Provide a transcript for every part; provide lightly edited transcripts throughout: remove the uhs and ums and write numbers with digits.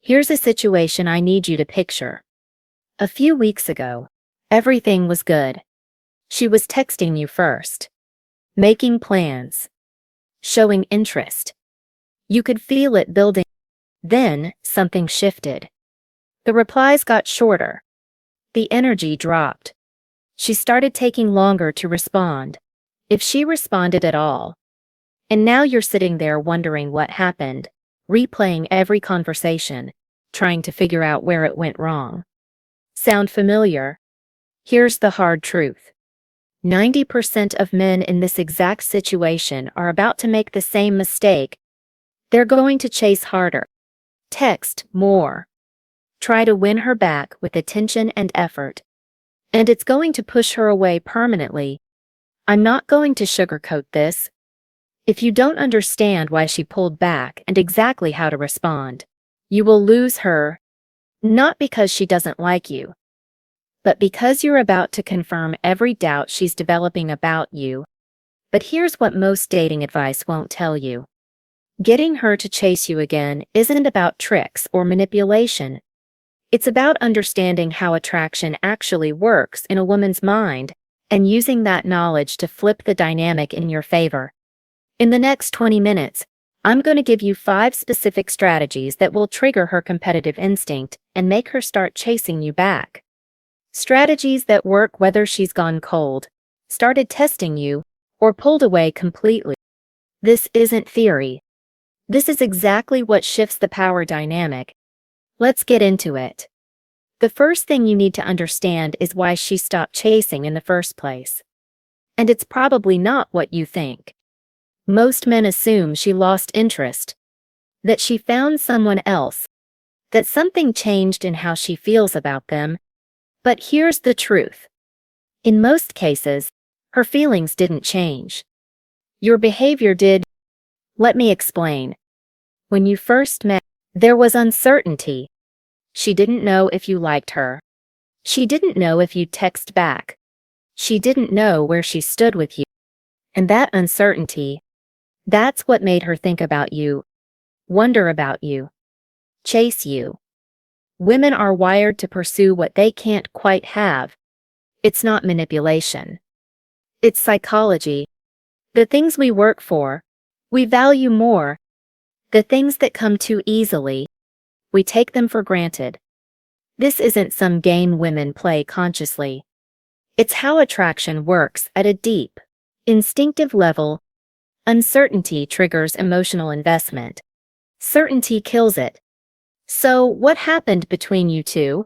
Here's a situation I need you to picture. A few weeks ago, everything was good. She was texting you first, making plans, showing interest. You could feel it building. Then, something shifted. The replies got shorter. The energy dropped. She started taking longer to respond, if she responded at all. And now you're sitting there wondering what happened, replaying every conversation, trying to figure out where it went wrong. Sound familiar? Here's the hard truth. 90% of men in this exact situation are about to make the same mistake. They're going to chase harder, text more, try to win her back with attention and effort. And it's going to push her away permanently. I'm not going to sugarcoat this. If you don't understand why she pulled back and exactly how to respond, you will lose her, not because she doesn't like you, but because you're about to confirm every doubt she's developing about you. But here's what most dating advice won't tell you. Getting her to chase you again isn't about tricks or manipulation. It's about understanding how attraction actually works in a woman's mind and using that knowledge to flip the dynamic in your favor. In the next 20 minutes, I'm going to give you 5 specific strategies that will trigger her competitive instinct and make her start chasing you back. Strategies that work whether she's gone cold, started testing you, or pulled away completely. This isn't theory. This is exactly what shifts the power dynamic. Let's get into it. The first thing you need to understand is why she stopped chasing in the first place. And it's probably not what you think. Most men assume she lost interest, that she found someone else, that something changed in how she feels about them. But here's the truth. In most cases, her feelings didn't change. Your behavior did. Let me explain. When you first met, there was uncertainty. She didn't know if you liked her. She didn't know if you'd text back. She didn't know where she stood with you. And that uncertainty, that's what made her think about you, wonder about you, chase you. Women are wired to pursue what they can't quite have. It's not manipulation. It's psychology. The things we work for, we value more. The things that come too easily, we take them for granted. This isn't some game women play consciously. It's how attraction works at a deep, instinctive level. Uncertainty triggers emotional investment. Certainty kills it. So, what happened between you two?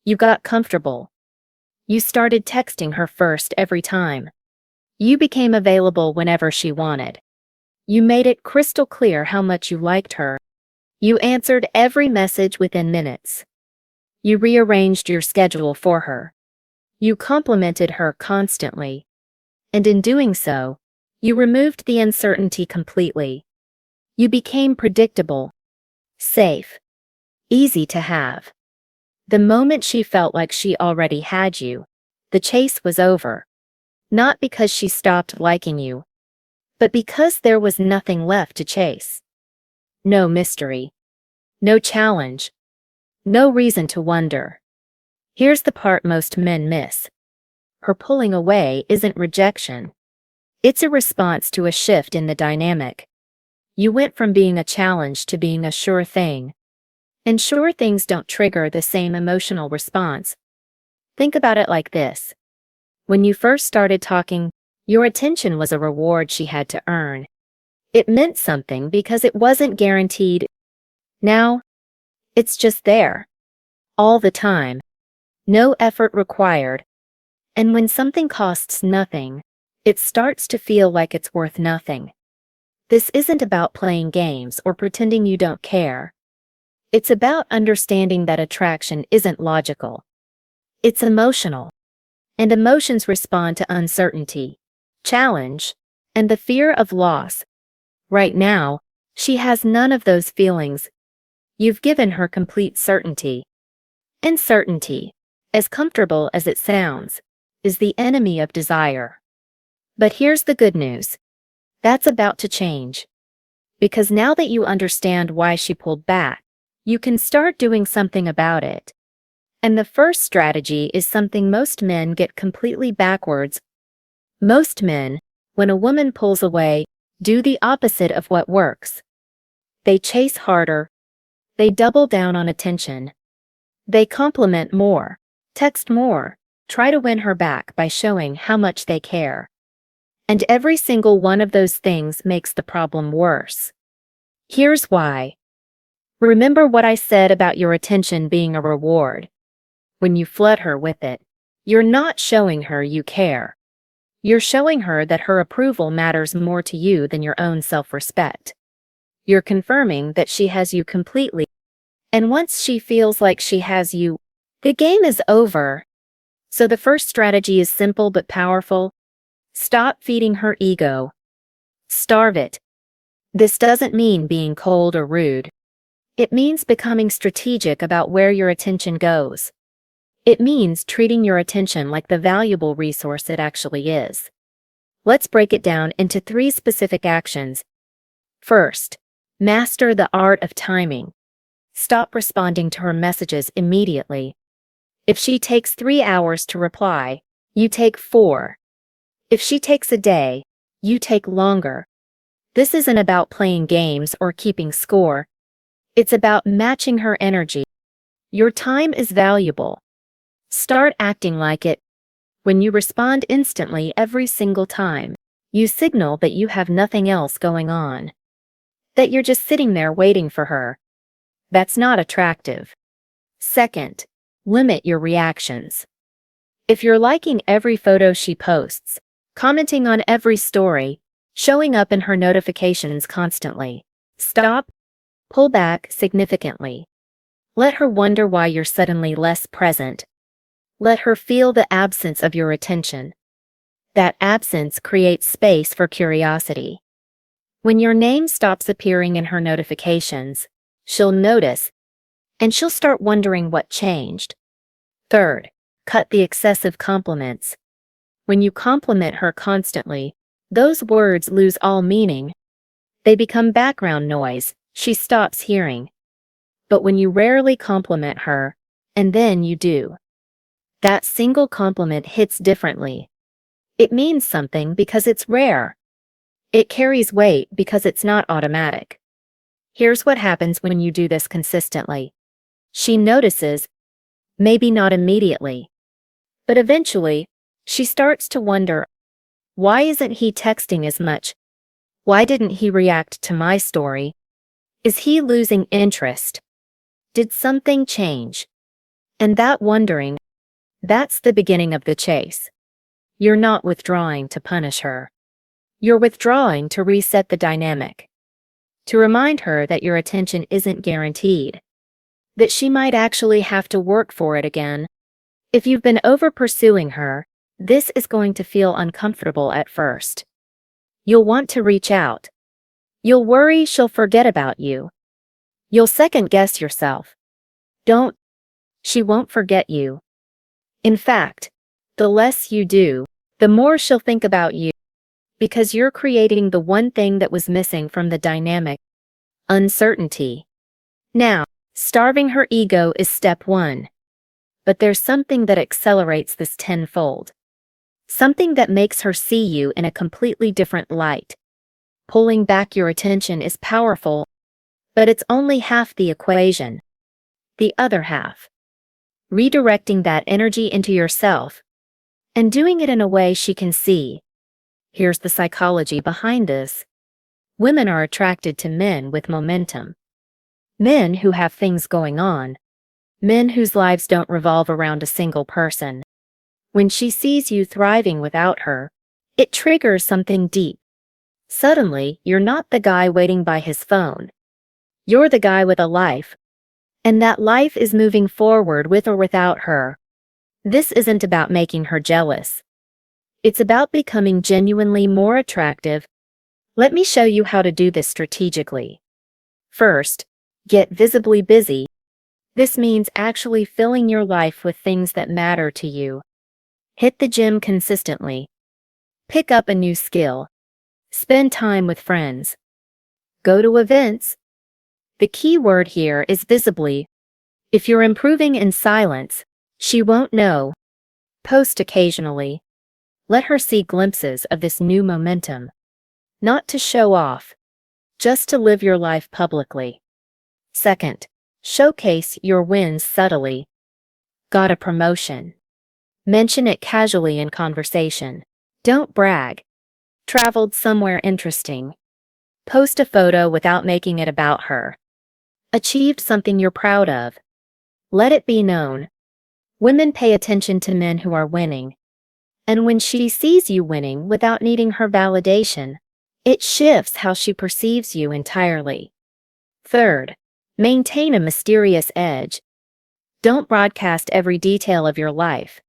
You got comfortable. You started texting her first every time. You became available whenever she wanted. You made it crystal clear how much you liked her. You answered every message within minutes. You rearranged your schedule for her. You complimented her constantly. And in doing so, you removed the uncertainty completely. You became predictable, safe, easy to have. The moment she felt like she already had you, the chase was over. Not because she stopped liking you, but because there was nothing left to chase. No mystery. No challenge. No reason to wonder. Here's the part most men miss. Her pulling away isn't rejection. It's a response to a shift in the dynamic. You went from being a challenge to being a sure thing. And sure things don't trigger the same emotional response. Think about it like this. When you first started talking, your attention was a reward she had to earn. It meant something because it wasn't guaranteed. Now, it's just there. All the time. No effort required. And when something costs nothing, it starts to feel like it's worth nothing. This isn't about playing games or pretending you don't care. It's about understanding that attraction isn't logical. It's emotional. And emotions respond to uncertainty, challenge, and the fear of loss. Right now, she has none of those feelings. You've given her complete certainty. And certainty, as comfortable as it sounds, is the enemy of desire. But here's the good news. That's about to change. Because now that you understand why she pulled back, you can start doing something about it. And the first strategy is something most men get completely backwards. Most men, when a woman pulls away, do the opposite of what works. They chase harder. They double down on attention. They compliment more, text more, try to win her back by showing how much they care. And every single one of those things makes the problem worse. Here's why. Remember what I said about your attention being a reward. When you flood her with it, you're not showing her you care. You're showing her that her approval matters more to you than your own self-respect. You're confirming that she has you completely. And once she feels like she has you, the game is over. So the first strategy is simple but powerful. Stop feeding her ego. Starve it. This doesn't mean being cold or rude. It means becoming strategic about where your attention goes. It means treating your attention like the valuable resource it actually is. Let's break it down into 3 specific actions. First, master the art of timing. Stop responding to her messages immediately. If she takes 3 hours to reply, you take 4. If she takes a day, you take longer. This isn't about playing games or keeping score. It's about matching her energy. Your time is valuable. Start acting like it. When you respond instantly every single time, you signal that you have nothing else going on. That you're just sitting there waiting for her. That's not attractive. Second, limit your reactions. If you're liking every photo she posts, commenting on every story, showing up in her notifications constantly, stop. Pull back significantly. Let her wonder why you're suddenly less present. Let her feel the absence of your attention. That absence creates space for curiosity. When your name stops appearing in her notifications, she'll notice, and she'll start wondering what changed. Third, cut the excessive compliments. When you compliment her constantly, those words lose all meaning. They become background noise she stops hearing. But when you rarely compliment her, and then you do, that single compliment hits differently. It means something because it's rare. It carries weight because it's not automatic. Here's what happens when you do this consistently. She notices, maybe not immediately, but eventually, she starts to wonder, why isn't he texting as much? Why didn't he react to my story? Is he losing interest? Did something change? And that wondering, that's the beginning of the chase. You're not withdrawing to punish her. You're withdrawing to reset the dynamic. To remind her that your attention isn't guaranteed. That she might actually have to work for it again. If you've been over-pursuing her, this is going to feel uncomfortable at first. You'll want to reach out. You'll worry she'll forget about you. You'll second-guess yourself. Don't. She won't forget you. In fact, the less you do, the more she'll think about you. Because you're creating the one thing that was missing from the dynamic: uncertainty. Now, starving her ego is step 1. But there's something that accelerates this tenfold. Something that makes her see you in a completely different light. Pulling back your attention is powerful, but it's only half the equation. The other half. Redirecting that energy into yourself, and doing it in a way she can see. Here's the psychology behind this. Women are attracted to men with momentum. Men who have things going on. Men whose lives don't revolve around a single person. When she sees you thriving without her, it triggers something deep. Suddenly, you're not the guy waiting by his phone. You're the guy with a life. And that life is moving forward with or without her. This isn't about making her jealous. It's about becoming genuinely more attractive. Let me show you how to do this strategically. First, get visibly busy. This means actually filling your life with things that matter to you. Hit the gym consistently. Pick up a new skill. Spend time with friends. Go to events. The key word here is visibly. If you're improving in silence, she won't know. Post occasionally. Let her see glimpses of this new momentum. Not to show off, just to live your life publicly. Second, showcase your wins subtly. Got a promotion? Mention it casually in conversation. Don't brag. Traveled somewhere interesting. Post a photo without making it about her. Achieved something you're proud of. Let it be known. Women pay attention to men who are winning. And when she sees you winning without needing her validation, it shifts how she perceives you entirely. Third, maintain a mysterious edge. Don't broadcast every detail of your life.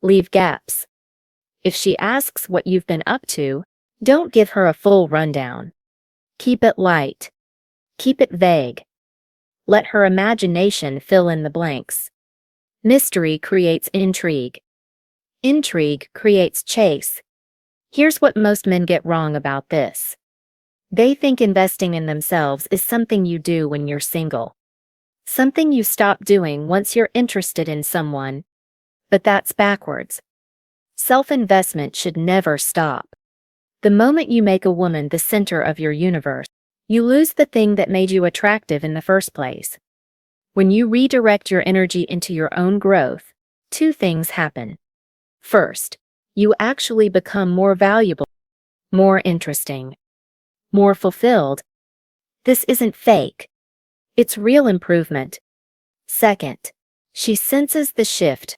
Leave gaps. If she asks what you've been up to, don't give her a full rundown. Keep it light. Keep it vague. Let her imagination fill in the blanks. Mystery creates intrigue. Intrigue creates chase. Here's what most men get wrong about this. They think investing in themselves is something you do when you're single. Something you stop doing once you're interested in someone. But that's backwards. Self-investment should never stop. The moment you make a woman the center of your universe, you lose the thing that made you attractive in the first place. When you redirect your energy into your own growth, two things happen. First, you actually become more valuable, more interesting, more fulfilled. This isn't fake. It's real improvement. Second, she senses the shift.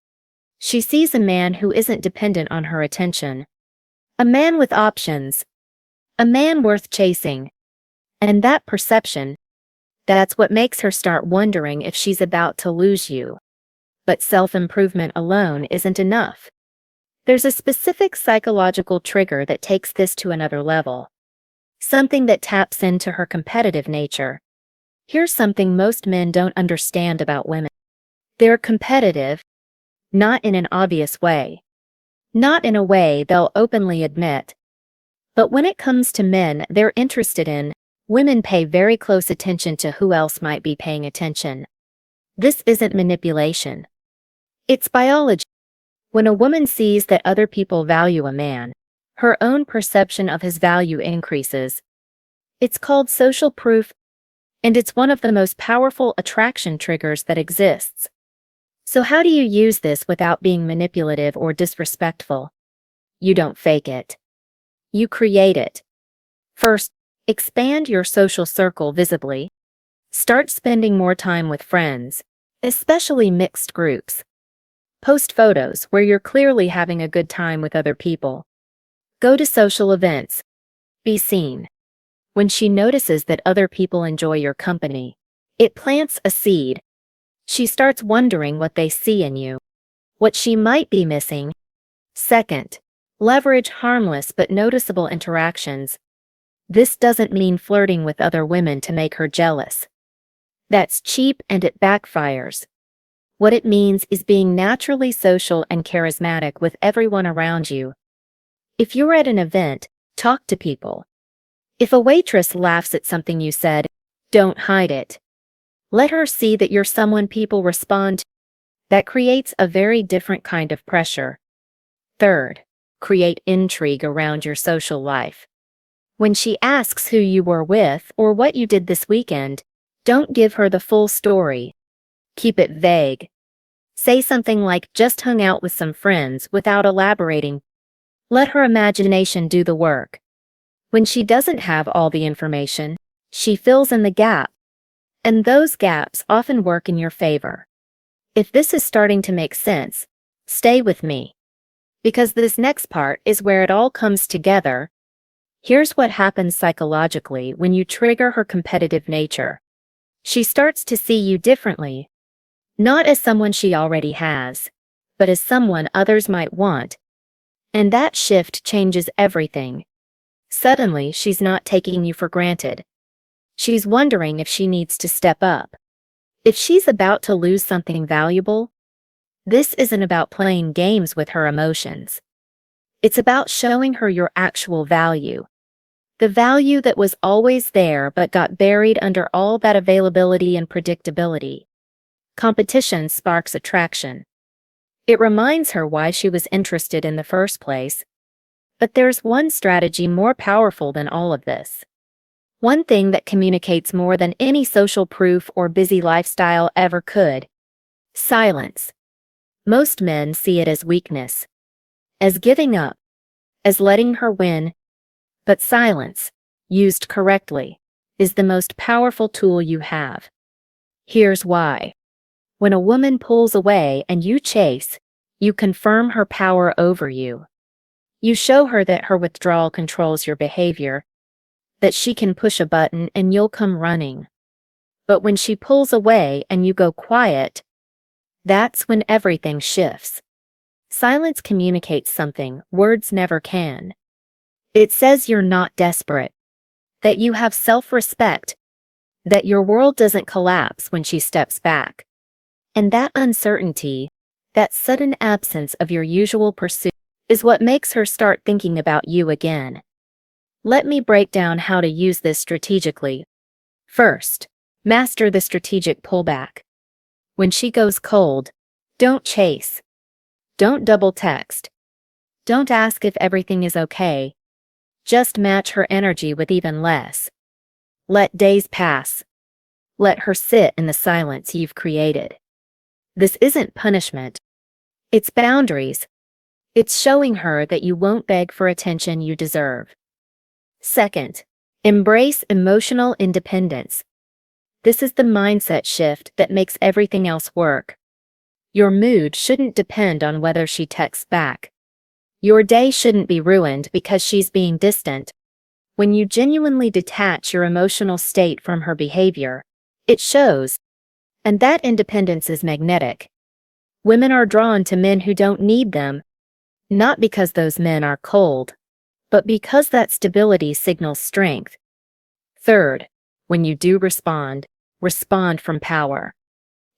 She sees a man who isn't dependent on her attention. A man with options. A man worth chasing. And that perception, that's what makes her start wondering if she's about to lose you. But self-improvement alone isn't enough. There's a specific psychological trigger that takes this to another level. Something that taps into her competitive nature. Here's something most men don't understand about women. They're competitive, not in an obvious way. Not in a way they'll openly admit. But when it comes to men they're interested in, women pay very close attention to who else might be paying attention. This isn't manipulation. It's biology. When a woman sees that other people value a man, her own perception of his value increases. It's called social proof, and it's one of the most powerful attraction triggers that exists. So how do you use this without being manipulative or disrespectful? You don't fake it. You create it. First, expand your social circle visibly. Start spending more time with friends, especially mixed groups. Post photos where you're clearly having a good time with other people. Go to social events. Be seen. When she notices that other people enjoy your company, it plants a seed. She starts wondering what they see in you, what she might be missing. Second, leverage harmless but noticeable interactions. This doesn't mean flirting with other women to make her jealous. That's cheap and it backfires. What it means is being naturally social and charismatic with everyone around you. If you're at an event, talk to people. If a waitress laughs at something you said, don't hide it. Let her see that you're someone people respond to. That creates a very different kind of pressure. Third, create intrigue around your social life. When she asks who you were with or what you did this weekend, don't give her the full story. Keep it vague. Say something like just hung out with some friends without elaborating. Let her imagination do the work. When she doesn't have all the information, she fills in the gap. And those gaps often work in your favor. If this is starting to make sense, stay with me. Because this next part is where it all comes together. Here's what happens psychologically when you trigger her competitive nature. She starts to see you differently. Not as someone she already has, but as someone others might want. And that shift changes everything. Suddenly, she's not taking you for granted. She's wondering if she needs to step up. If she's about to lose something valuable, this isn't about playing games with her emotions. It's about showing her your actual value. The value that was always there but got buried under all that availability and predictability. Competition sparks attraction. It reminds her why she was interested in the first place. But there's one strategy more powerful than all of this. One thing that communicates more than any social proof or busy lifestyle ever could. Silence. Most men see it as weakness, as giving up, as letting her win. But silence, used correctly, is the most powerful tool you have. Here's why. When a woman pulls away and you chase, you confirm her power over you. You show her that her withdrawal controls your behavior, that she can push a button and you'll come running. But when she pulls away and you go quiet, that's when everything shifts. Silence communicates something words never can. It says you're not desperate, that you have self-respect, that your world doesn't collapse when she steps back. And that uncertainty, that sudden absence of your usual pursuit, is what makes her start thinking about you again. Let me break down how to use this strategically. First, master the strategic pullback. When she goes cold, don't chase. Don't double text. Don't ask if everything is okay. Just match her energy with even less. Let days pass. Let her sit in the silence you've created. This isn't punishment. It's boundaries. It's showing her that you won't beg for attention you deserve. Second, embrace emotional independence. This is the mindset shift that makes everything else work. Your mood shouldn't depend on whether she texts back. Your day shouldn't be ruined because she's being distant. When you genuinely detach your emotional state from her behavior, it shows. And that independence is magnetic. Women are drawn to men who don't need them, not because those men are cold, but because that stability signals strength. Third, when you do respond from power.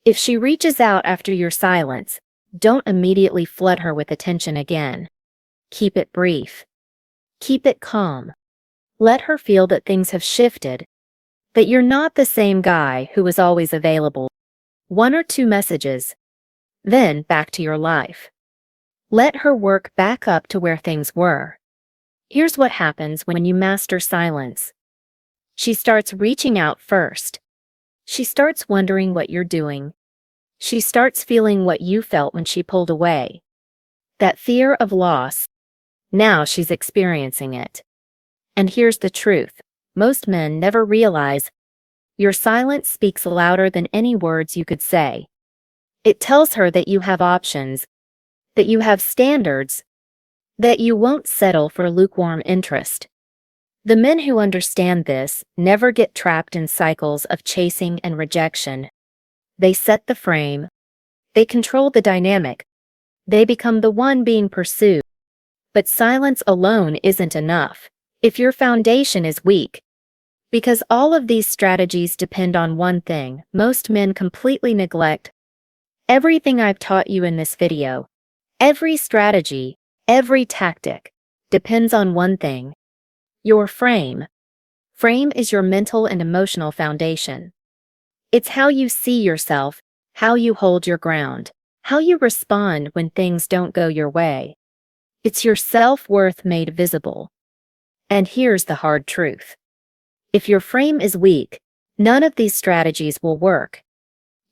If she reaches out after your silence, don't immediately flood her with attention again. Keep it brief. Keep it calm. Let her feel that things have shifted, that you're not the same guy who was always available. 1 or 2 messages. Then back to your life. Let her work back up to where things were. Here's what happens when you master silence. She starts reaching out first. She starts wondering what you're doing. She starts feeling what you felt when she pulled away. That fear of loss. Now she's experiencing it. And here's the truth. Most men never realize your silence speaks louder than any words you could say. It tells her that you have options, that you have standards, that you won't settle for lukewarm interest. The men who understand this never get trapped in cycles of chasing and rejection. They set the frame. They control the dynamic. They become the one being pursued. But silence alone isn't enough if your foundation is weak. Because all of these strategies depend on one thing most men completely neglect. Everything I've taught you in this video, every strategy, every tactic, depends on one thing. Your frame. Frame is your mental and emotional foundation. It's how you see yourself, how you hold your ground, how you respond when things don't go your way. It's your self-worth made visible. And here's the hard truth. If your frame is weak, none of these strategies will work.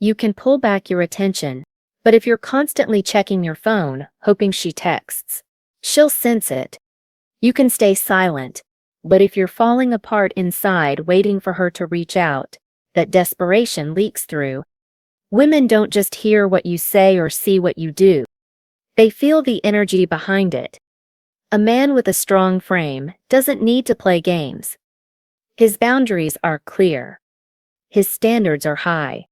You can pull back your attention, but if you're constantly checking your phone, hoping she texts, she'll sense it. You can stay silent, but if you're falling apart inside waiting for her to reach out, that desperation leaks through. Women don't just hear what you say or see what you do. They feel the energy behind it. A man with a strong frame doesn't need to play games. His boundaries are clear. His standards are high.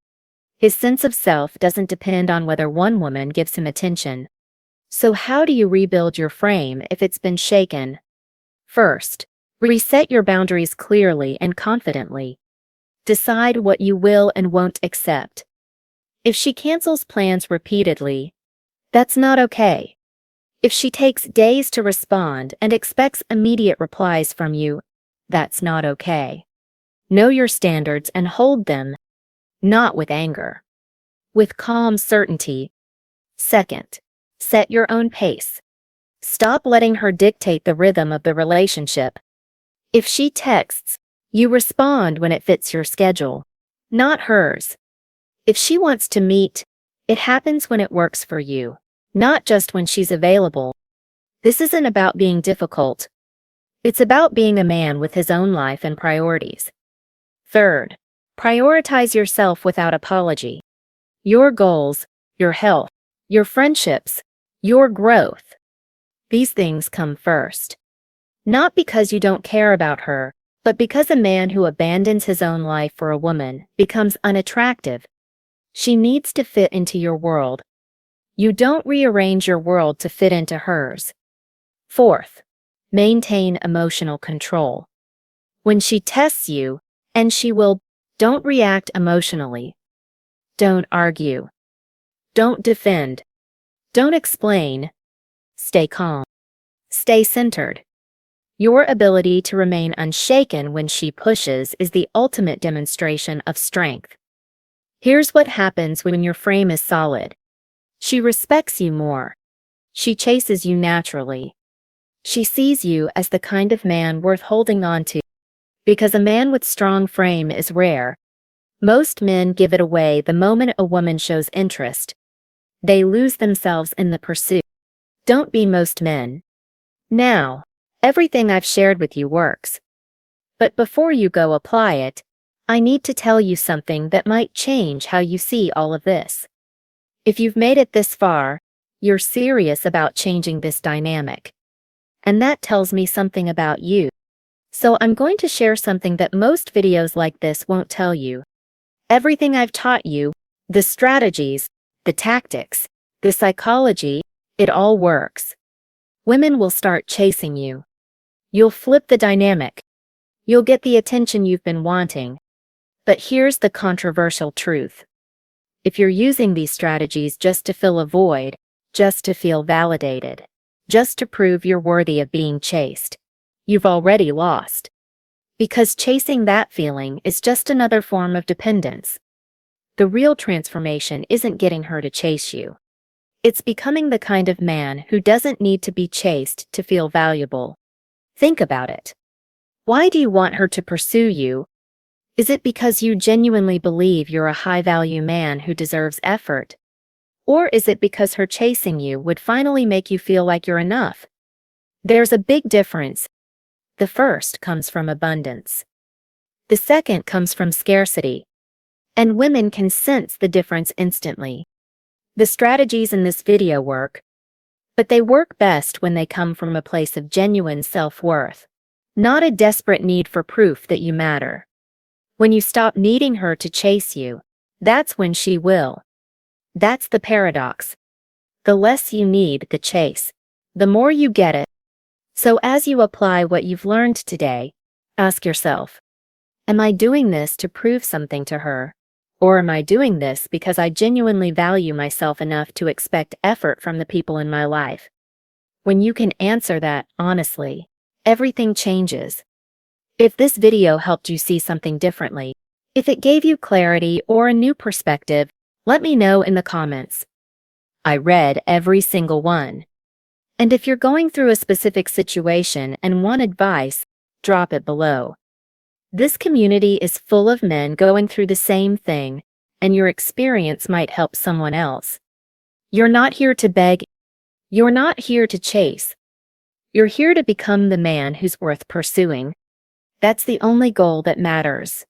His sense of self doesn't depend on whether one woman gives him attention. So how do you rebuild your frame if it's been shaken? First, reset your boundaries clearly and confidently. Decide what you will and won't accept. If she cancels plans repeatedly, that's not okay. If she takes days to respond and expects immediate replies from you, That's not okay. Know your standards and hold them, not with anger, with calm certainty. Second, set your own pace. Stop letting her dictate the rhythm of the relationship. If she texts, you respond when it fits your schedule, not hers. If she wants to meet, it happens when it works for you, not just when she's available. This isn't about being difficult. It's about being a man with his own life and priorities. Third, prioritize yourself without apology. Your goals, your health, your friendships, your growth. These things come first. Not because you don't care about her, but because a man who abandons his own life for a woman becomes unattractive. She needs to fit into your world. You don't rearrange your world to fit into hers. Fourth, maintain emotional control. When she tests you, and she will, don't react emotionally. Don't argue. Don't defend. Don't explain. Stay calm. Stay centered. Your ability to remain unshaken when she pushes is the ultimate demonstration of strength. Here's what happens when your frame is solid. She respects you more. She chases you naturally. She sees you as the kind of man worth holding on to. Because a man with strong frame is rare. Most men give it away the moment a woman shows interest. They lose themselves in the pursuit. Don't be most men. Now, everything I've shared with you works. But before you go apply it, I need to tell you something that might change how you see all of this. If you've made it this far, you're serious about changing this dynamic. And that tells me something about you. So I'm going to share something that most videos like this won't tell you. Everything I've taught you, the strategies, the tactics, the psychology, it all works. Women will start chasing you. You'll flip the dynamic. You'll get the attention you've been wanting. But here's the controversial truth. If you're using these strategies just to fill a void, just to feel validated, just to prove you're worthy of being chased, you've already lost. Because chasing that feeling is just another form of dependence. The real transformation isn't getting her to chase you. It's becoming the kind of man who doesn't need to be chased to feel valuable. Think about it. Why do you want her to pursue you? Is it because you genuinely believe you're a high-value man who deserves effort? Or is it because her chasing you would finally make you feel like you're enough? There's a big difference. The first comes from abundance. The second comes from scarcity. And women can sense the difference instantly. The strategies in this video work, but they work best when they come from a place of genuine self-worth, not a desperate need for proof that you matter. When you stop needing her to chase you, that's when she will. That's the paradox. The less you need the chase, the more you get it. So as you apply what you've learned today, ask yourself, am I doing this to prove something to her? Or am I doing this because I genuinely value myself enough to expect effort from the people in my life? When you can answer that honestly, everything changes. If this video helped you see something differently, if it gave you clarity or a new perspective, let me know in the comments. I read every single one. And if you're going through a specific situation and want advice, drop it below. This community is full of men going through the same thing, and your experience might help someone else. You're not here to beg. You're not here to chase. You're here to become the man who's worth pursuing. That's the only goal that matters.